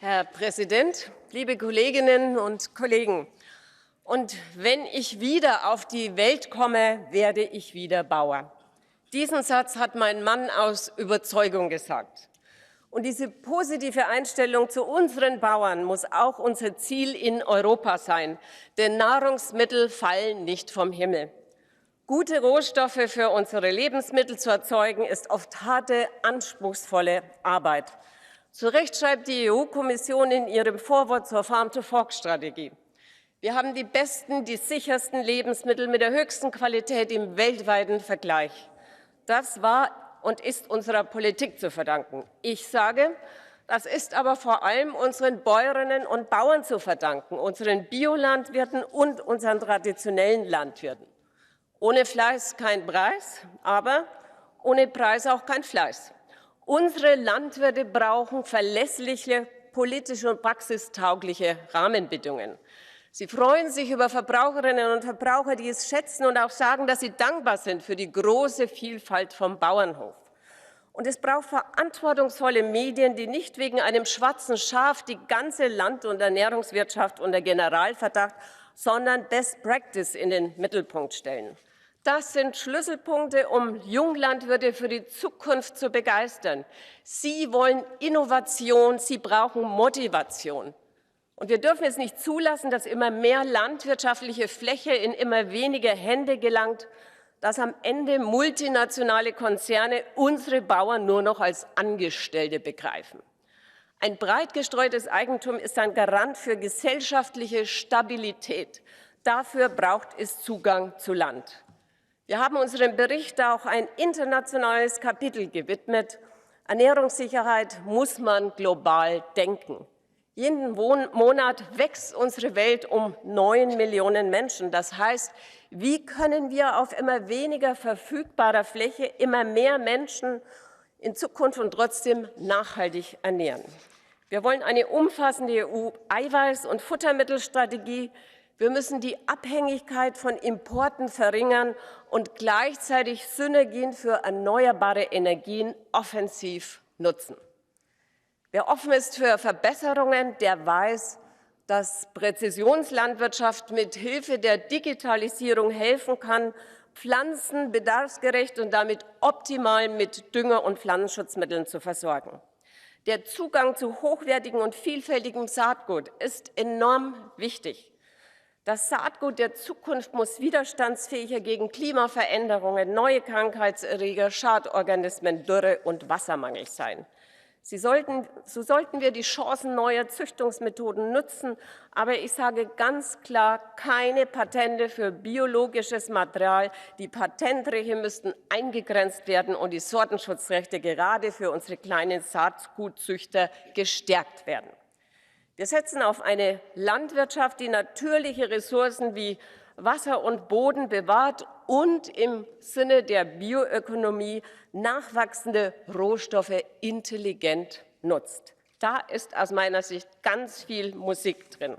Herr Präsident, liebe Kolleginnen und Kollegen! Und wenn ich wieder auf die Welt komme, werde ich wieder Bauer. Diesen Satz hat mein Mann aus Überzeugung gesagt. Und diese positive Einstellung zu unseren Bauern muss auch unser Ziel in Europa sein, denn Nahrungsmittel fallen nicht vom Himmel. Gute Rohstoffe für unsere Lebensmittel zu erzeugen, ist oft harte, anspruchsvolle Arbeit. Zu Recht schreibt die EU-Kommission in ihrem Vorwort zur Farm-to-Fork-Strategie: Wir haben die besten, die sichersten Lebensmittel mit der höchsten Qualität im weltweiten Vergleich. Das war und ist unserer Politik zu verdanken. Ich sage, das ist aber vor allem unseren Bäuerinnen und Bauern zu verdanken, unseren Biolandwirten und unseren traditionellen Landwirten. Ohne Fleiß kein Preis, aber ohne Preis auch kein Fleiß. Unsere Landwirte brauchen verlässliche, politische und praxistaugliche Rahmenbedingungen. Sie freuen sich über Verbraucherinnen und Verbraucher, die es schätzen und auch sagen, dass sie dankbar sind für die große Vielfalt vom Bauernhof. Und es braucht verantwortungsvolle Medien, die nicht wegen einem schwarzen Schaf die ganze Land- und Ernährungswirtschaft unter Generalverdacht, sondern Best Practice in den Mittelpunkt stellen. Das sind Schlüsselpunkte, um Junglandwirte für die Zukunft zu begeistern. Sie wollen Innovation, sie brauchen Motivation. Und wir dürfen es nicht zulassen, dass immer mehr landwirtschaftliche Fläche in immer weniger Hände gelangt, dass am Ende multinationale Konzerne unsere Bauern nur noch als Angestellte begreifen. Ein breit gestreutes Eigentum ist ein Garant für gesellschaftliche Stabilität. Dafür braucht es Zugang zu Land. Wir haben unserem Bericht auch ein internationales Kapitel gewidmet. Ernährungssicherheit muss man global denken. Jeden Monat wächst unsere Welt um 9 Millionen Menschen. Das heißt, wie können wir auf immer weniger verfügbarer Fläche immer mehr Menschen in Zukunft und trotzdem nachhaltig ernähren? Wir wollen eine umfassende EU-Eiweiß- und Futtermittelstrategie. Wir müssen die Abhängigkeit von Importen verringern und gleichzeitig Synergien für erneuerbare Energien offensiv nutzen. Wer offen ist für Verbesserungen, der weiß, dass Präzisionslandwirtschaft mit Hilfe der Digitalisierung helfen kann, Pflanzen bedarfsgerecht und damit optimal mit Dünger und Pflanzenschutzmitteln zu versorgen. Der Zugang zu hochwertigem und vielfältigem Saatgut ist enorm wichtig. Das Saatgut der Zukunft muss widerstandsfähiger gegen Klimaveränderungen, neue Krankheitserreger, Schadorganismen, Dürre und Wassermangel sein. So sollten wir die Chancen neuer Züchtungsmethoden nutzen, aber ich sage ganz klar, keine Patente für biologisches Material. Die Patentrechte müssten eingegrenzt werden und die Sortenschutzrechte gerade für unsere kleinen Saatgutzüchter gestärkt werden. Wir setzen auf eine Landwirtschaft, die natürliche Ressourcen wie Wasser und Boden bewahrt und im Sinne der Bioökonomie nachwachsende Rohstoffe intelligent nutzt. Da ist aus meiner Sicht ganz viel Musik drin.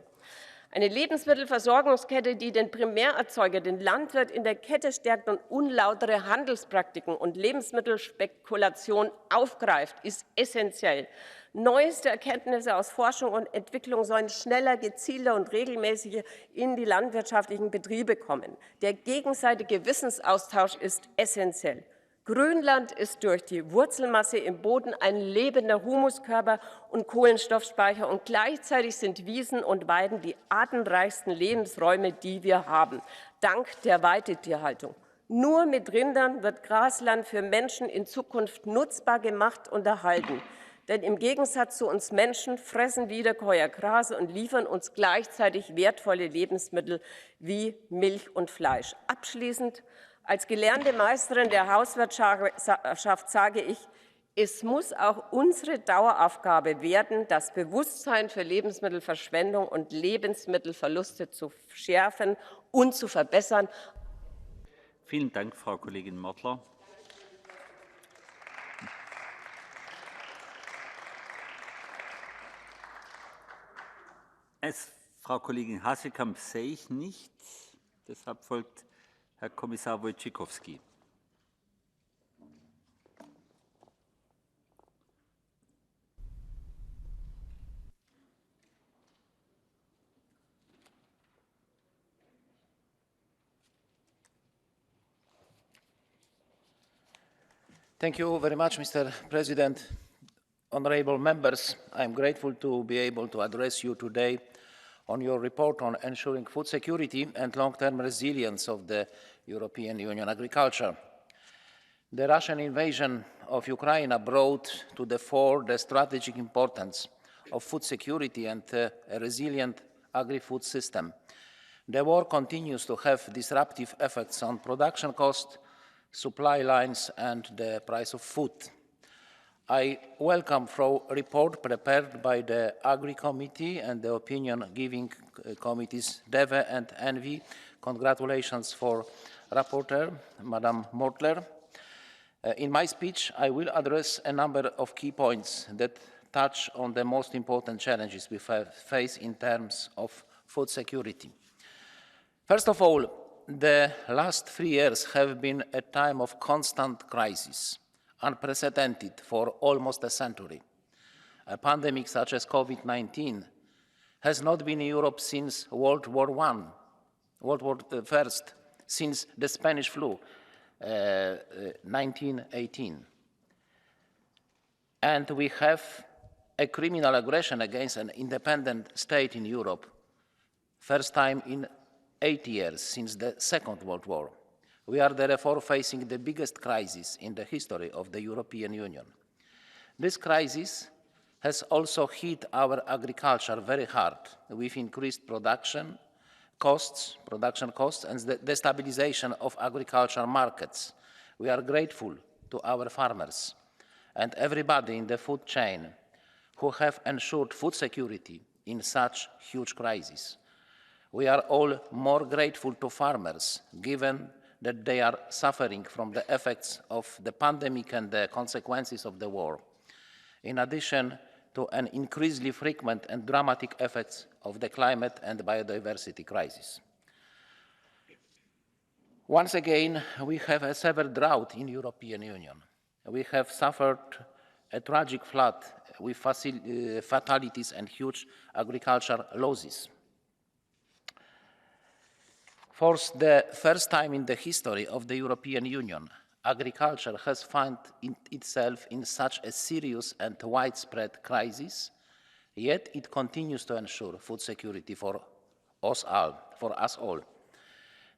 Eine Lebensmittelversorgungskette, die den Primärerzeuger, den Landwirt in der Kette stärkt und unlautere Handelspraktiken und Lebensmittelspekulation aufgreift, ist essentiell. Neueste Erkenntnisse aus Forschung und Entwicklung sollen schneller, gezielter und regelmäßiger in die landwirtschaftlichen Betriebe kommen. Der gegenseitige Wissensaustausch ist essentiell. Grünland ist durch die Wurzelmasse im Boden ein lebender Humuskörper und Kohlenstoffspeicher, und gleichzeitig sind Wiesen und Weiden die artenreichsten Lebensräume, die wir haben, dank der Weidetierhaltung. Nur mit Rindern wird Grasland für Menschen in Zukunft nutzbar gemacht und erhalten. Denn im Gegensatz zu uns Menschen fressen Wiederkäuer Gras und liefern uns gleichzeitig wertvolle Lebensmittel wie Milch und Fleisch. Abschließend: Als gelernte Meisterin der Hauswirtschaft sage ich, es muss auch unsere Daueraufgabe werden, das Bewusstsein für Lebensmittelverschwendung und Lebensmittelverluste zu schärfen und zu verbessern. Vielen Dank, Frau Kollegin Mortler. Frau Kollegin Hasekamp sehe ich nicht. Deshalb folgt Herr Kommissar Wojciechowski. Thank you very much, Mr. President. Honorable members, I am grateful to be able to address you today on your report on ensuring food security and long-term resilience of the European Union agriculture. The Russian invasion of Ukraine brought to the fore the strategic importance of food security and a resilient agri-food system. The war continues to have disruptive effects on production costs, supply lines, and the price of food. I welcome the report prepared by the Agri Committee and the opinion-giving committees DEVE and ENVI. Congratulations for Rapporteur, Madam Mortler. In my speech, I will address a number of key points that touch on the most important challenges we face in terms of food security. First of all, the last 3 years have been a time of constant crisis, unprecedented for almost a century. A pandemic such as COVID-19 has not been in Europe since World War I, since the Spanish flu, 1918. And we have a criminal aggression against an independent state in Europe, first time in 80 years since the Second World War. We are therefore facing the biggest crisis in the history of the European Union. This crisis has also hit our agriculture very hard with increased production costs, and the destabilization of agricultural markets. We are grateful to our farmers and everybody in the food chain who have ensured food security in such huge crisis. We are all more grateful to farmers, given that they are suffering from the effects of the pandemic and the consequences of the war, in addition to an increasingly frequent and dramatic effects of the climate and biodiversity crisis. Once again, we have a severe drought in the European Union. We have suffered a tragic flood with fatalities and huge agricultural losses. For the first time in the history of the European Union, agriculture has found itself in such a serious and widespread crisis, yet it continues to ensure food security for us all.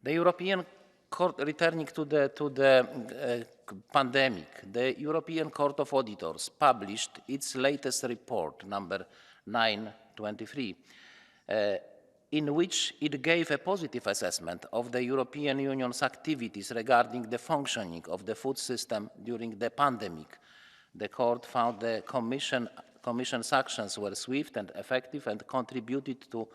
The European Court, returning to the pandemic, the European Court of Auditors published its latest report, number 9/23, in which it gave a positive assessment of the European Union's activities regarding the functioning of the food system during the pandemic. The Court found the Commission's actions were swift and effective and contributed to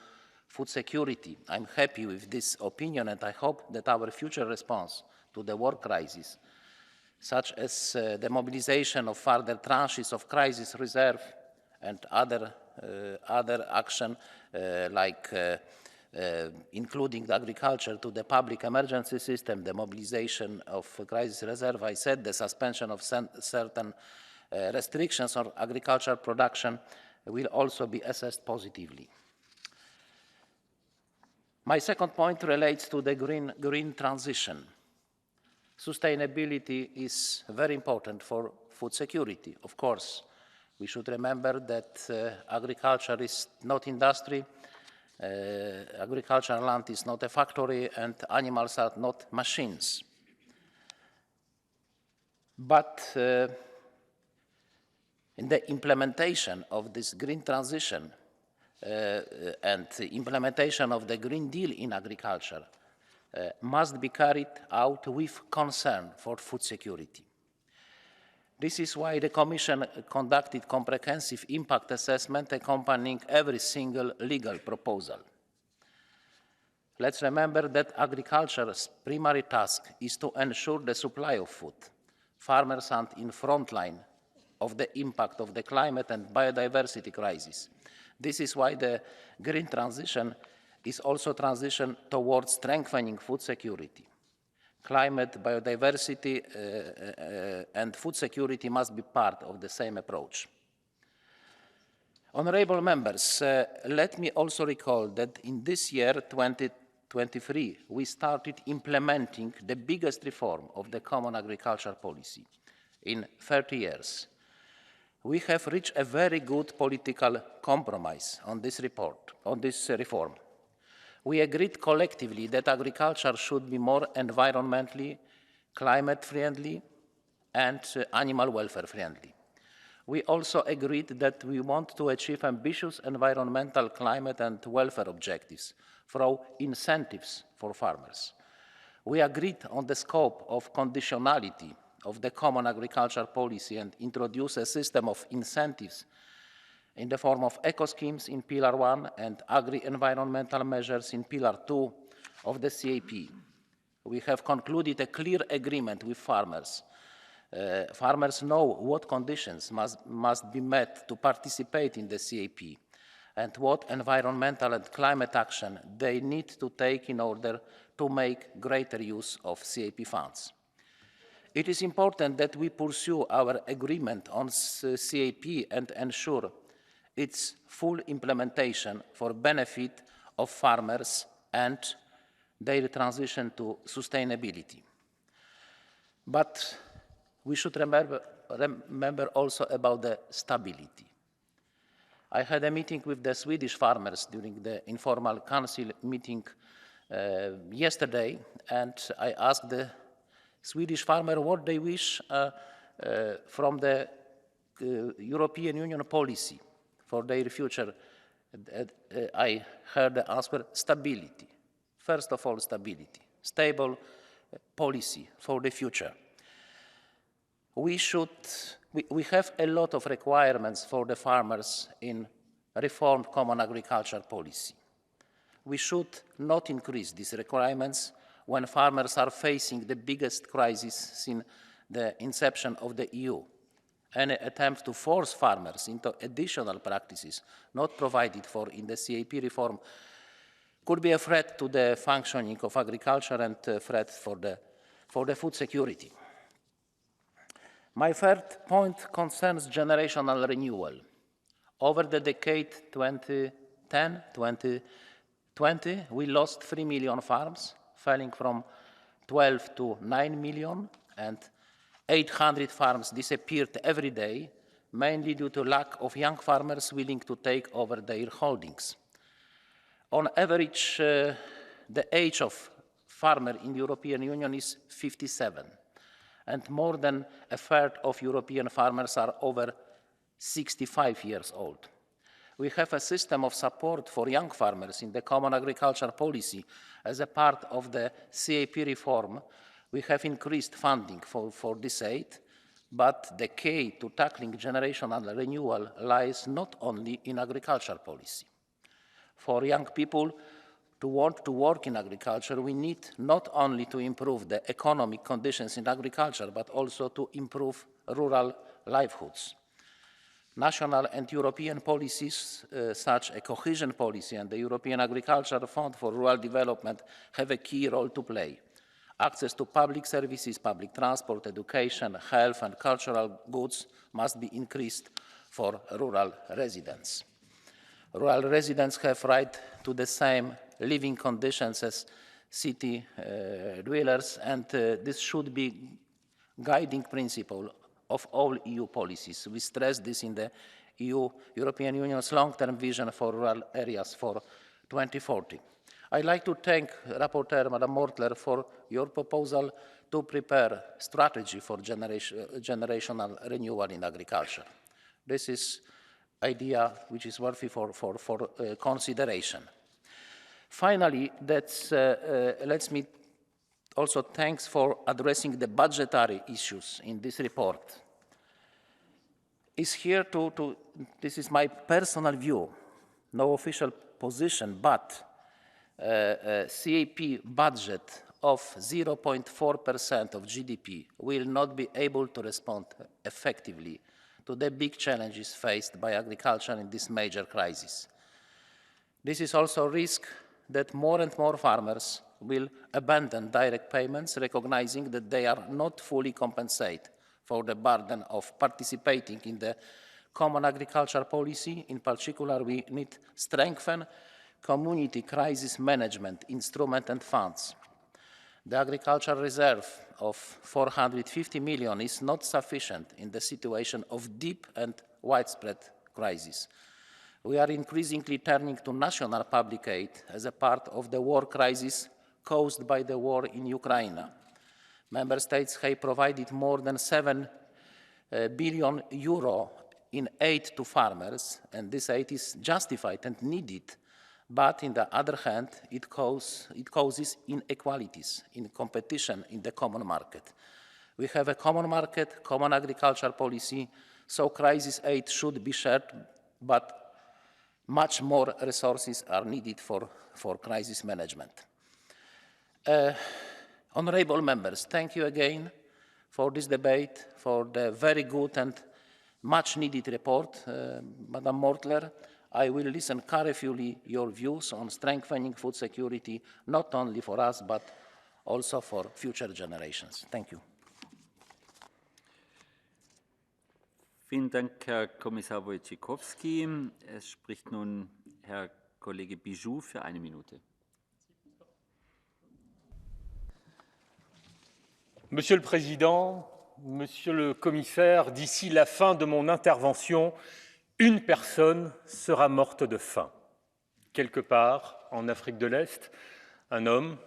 food security. I'm happy with this opinion, and I hope that our future response to the war crisis, such as the mobilization of further tranches of crisis reserve and other action including agriculture to the public emergency system, the mobilization of crisis reserve, I said, the suspension of certain restrictions on agricultural production will also be assessed positively. My second point relates to the green transition. Sustainability is very important for food security, of course. We should remember that agriculture is not industry, agricultural land is not a factory, and animals are not machines. But in the implementation of this green transition and the implementation of the Green Deal in agriculture must be carried out with concern for food security. This is why the Commission conducted comprehensive impact assessment accompanying every single legal proposal. Let's remember that agriculture's primary task is to ensure the supply of food. Farmers are in front line of the impact of the climate and biodiversity crisis. This is why the green transition is also a transition towards strengthening food security. Climate, biodiversity, and food security must be part of the same approach. Honourable members, let me also recall that in this year, 2023, we started implementing the biggest reform of the Common Agricultural Policy. in 30 years. We have reached a very good political compromise on this report, on this reform. We agreed collectively that agriculture should be more environmentally, climate-friendly, and animal welfare-friendly. We also agreed that we want to achieve ambitious environmental, climate, and welfare objectives through incentives for farmers. We agreed on the scope of conditionality of the common agricultural policy and introduced a system of incentives in the form of eco-schemes in Pillar 1 and agri-environmental measures in Pillar 2 of the CAP. We have concluded a clear agreement with farmers. Farmers know what conditions must be met to participate in the CAP and what environmental and climate action they need to take in order to make greater use of CAP funds. It is important that we pursue our agreement on CAP and ensure its full implementation for benefit of farmers and their transition to sustainability. But we should remember also about the stability. I had a meeting with the Swedish farmers during the informal council meeting yesterday, and I asked the Swedish farmer what they wish from the European Union policy for their future. I heard the answer, stability. First of all, stability, stable policy for the future. We have a lot of requirements for the farmers in reformed common agricultural policy. We should not increase these requirements when farmers are facing the biggest crisis since the inception of the EU. Any attempt to force farmers into additional practices not provided for in the CAP reform could be a threat to the functioning of agriculture and a threat for the food security. My third point concerns generational renewal. Over the decade 2010-2020, we lost 3 million farms, falling from 12 to 9 million, and 800 farms disappeared every day, mainly due to lack of young farmers willing to take over their holdings. On average, the age of farmer in the European Union is 57, and more than a third of European farmers are over 65 years old. We have a system of support for young farmers in the Common Agricultural Policy. As a part of the CAP reform, we have increased funding for this aid, but the key to tackling generational renewal lies not only in agricultural policy. For young people to want to work in agriculture, we need not only to improve the economic conditions in agriculture, but also to improve rural livelihoods. National and European policies, such as cohesion policy and the European Agricultural Fund for Rural Development, have a key role to play. Access to public services, public transport, education, health, and cultural goods must be increased for rural residents. Rural residents have right to the same living conditions as city dwellers, and this should be guiding principle of all EU policies. We stress this in the European Union's long-term vision for rural areas for 2040. I'd like to thank Rapporteur Madam Mortler for your proposal to prepare a strategy for generational renewal in agriculture. This is an idea which is worthy for consideration. Finally, let me also thanks for addressing the budgetary issues in this report. This is my personal view, no official position, but CAP budget of 0.4% of GDP will not be able to respond effectively to the big challenges faced by agriculture in this major crisis. This is also a risk that more and more farmers will abandon direct payments, recognizing that they are not fully compensated for the burden of participating in the common agricultural policy. In particular, we need to strengthen community crisis management instruments and funds. The agricultural reserve of 450 million is not sufficient in the situation of deep and widespread crisis. We are increasingly turning to national public aid as a part of the war crisis caused by the war in Ukraine. Member States have provided more than 7 billion euro in aid to farmers, and this aid is justified and needed. But on the other hand, it causes inequalities in competition in the common market. We have a common market, common agricultural policy, so crisis aid should be shared, but much more resources are needed for crisis management. Honourable members, thank you again for this debate, for the very good and much needed report. Madam Mortler, I will listen carefully your views on strengthening food security, not only for us, but also for future generations. Thank you. Vielen Dank, Herr Kommissar Wojciechowski. Es spricht nun Herr Kollege Bijou für 1 Minute. Monsieur le Président, Monsieur le Commissaire, d'ici la fin de mon intervention, une personne sera morte de faim. Quelque part en Afrique de l'Est, un homme,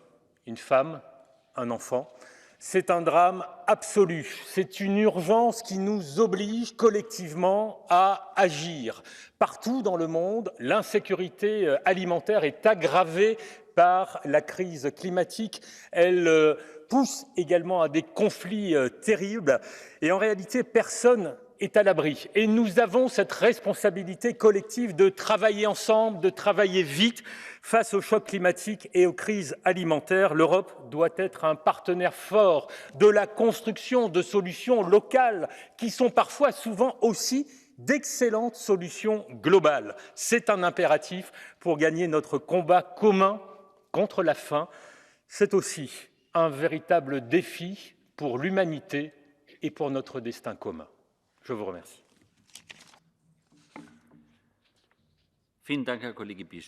une femme, un enfant. C'est un drame absolu, c'est une urgence qui nous oblige collectivement à agir. Partout dans le monde, l'insécurité alimentaire est aggravée par la crise climatique. Elle pousse également à des conflits terribles et en réalité, personne est à l'abri. Et nous avons cette responsabilité collective de travailler ensemble, de travailler vite face au choc climatique et aux crises alimentaires. L'Europe doit être un partenaire fort de la construction de solutions locales qui sont parfois souvent aussi d'excellentes solutions globales. C'est un impératif pour gagner notre combat commun contre la faim. C'est aussi un véritable défi pour l'humanité et pour notre destin commun. Je vous remercie. Vielen Dank, Herr Kollege Bijou.